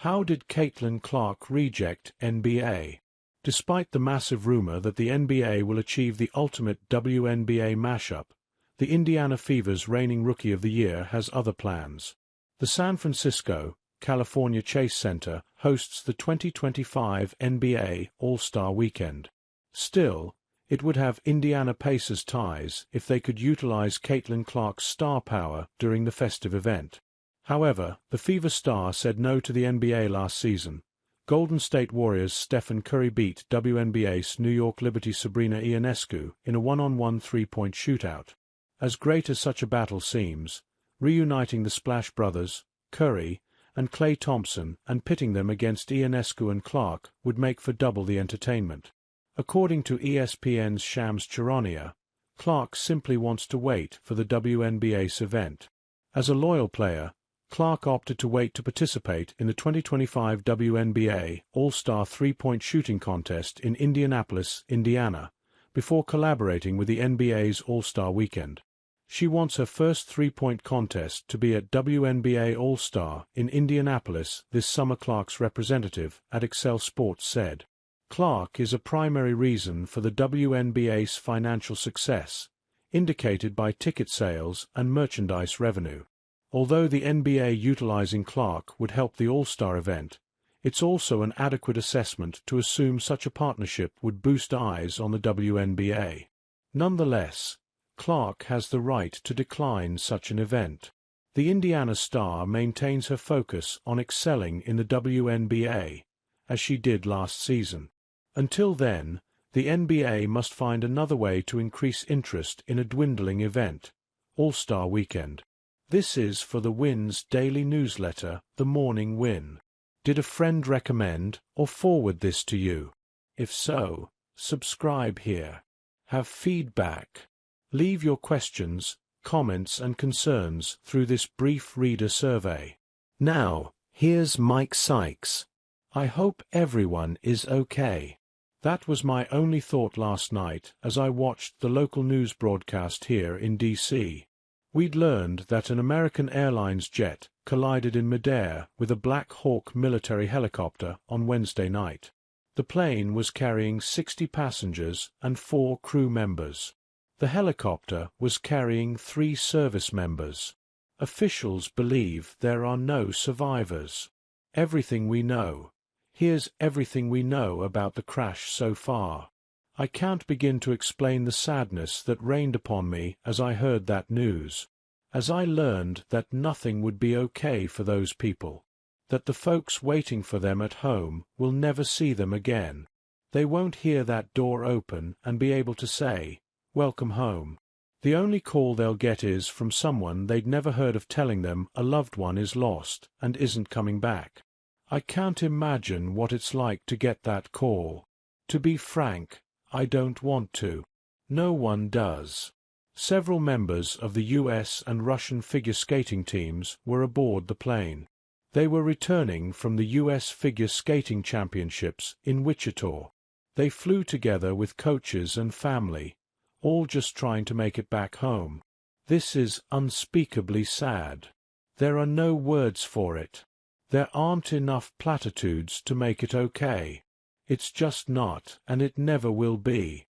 How did Caitlin Clark reject NBA? Despite the massive rumor that the NBA will achieve the ultimate WNBA mashup, the Indiana Fever's reigning Rookie of the Year has other plans. The San Francisco, California Chase Center hosts the 2025 NBA All-Star Weekend. Still, it would have Indiana Pacers ties if they could utilize Caitlin Clark's star power during the festive event. However, the Fever star said no to the NBA last season. Golden State Warriors' Stephen Curry beat WNBA's New York Liberty's Sabrina Ionescu in a one-on-one three-point shootout. As great as such a battle seems, reuniting the Splash Brothers, Curry, and Klay Thompson and pitting them against Ionescu and Clark would make for double the entertainment. According to ESPN's Shams Charania, Clark simply wants to wait for the WNBA's event. As a loyal player, Clark opted to wait to participate in the 2025 WNBA All-Star three-point shooting contest in Indianapolis, Indiana, before collaborating with the NBA's All-Star Weekend. She wants her first three-point contest to be at WNBA All-Star in Indianapolis this summer, Clark's representative at Excel Sports said. Clark is a primary reason for the WNBA's financial success, indicated by ticket sales and merchandise revenue. Although the NBA utilizing Clark would help the All-Star event, it's also an adequate assessment to assume such a partnership would boost eyes on the WNBA. Nonetheless, Clark has the right to decline such an event. The Indiana star maintains her focus on excelling in the WNBA, as she did last season. Until then, the NBA must find another way to increase interest in a dwindling event, All-Star Weekend. This is for the Win's daily newsletter, The Morning Win. Did a friend recommend or forward this to you? If so, subscribe here. Have feedback. Leave your questions, comments and concerns through this brief reader survey. Now, here's Mike Sykes. I hope everyone is okay. That was my only thought last night as I watched the local news broadcast here in D.C. We'd learned that an American Airlines jet collided in midair with a Black Hawk military helicopter on Wednesday night. The plane was carrying 60 passengers and 4 crew members. The helicopter was carrying 3 service members. Officials believe there are no survivors. Everything we know. Here's everything we know about the crash so far. I can't begin to explain the sadness that rained upon me as I heard that news. As I learned that nothing would be okay for those people. That the folks waiting for them at home will never see them again. They won't hear that door open and be able to say, "Welcome home." The only call they'll get is from someone they'd never heard of telling them a loved one is lost and isn't coming back. I can't imagine what it's like to get that call. To be frank, I don't want to. No one does. Several members of the US and Russian figure skating teams were aboard the plane. They were returning from the US Figure Skating Championships in Wichita. They flew together with coaches and family, all just trying to make it back home. This is unspeakably sad. There are no words for it. There aren't enough platitudes to make it okay. It's just not, and it never will be.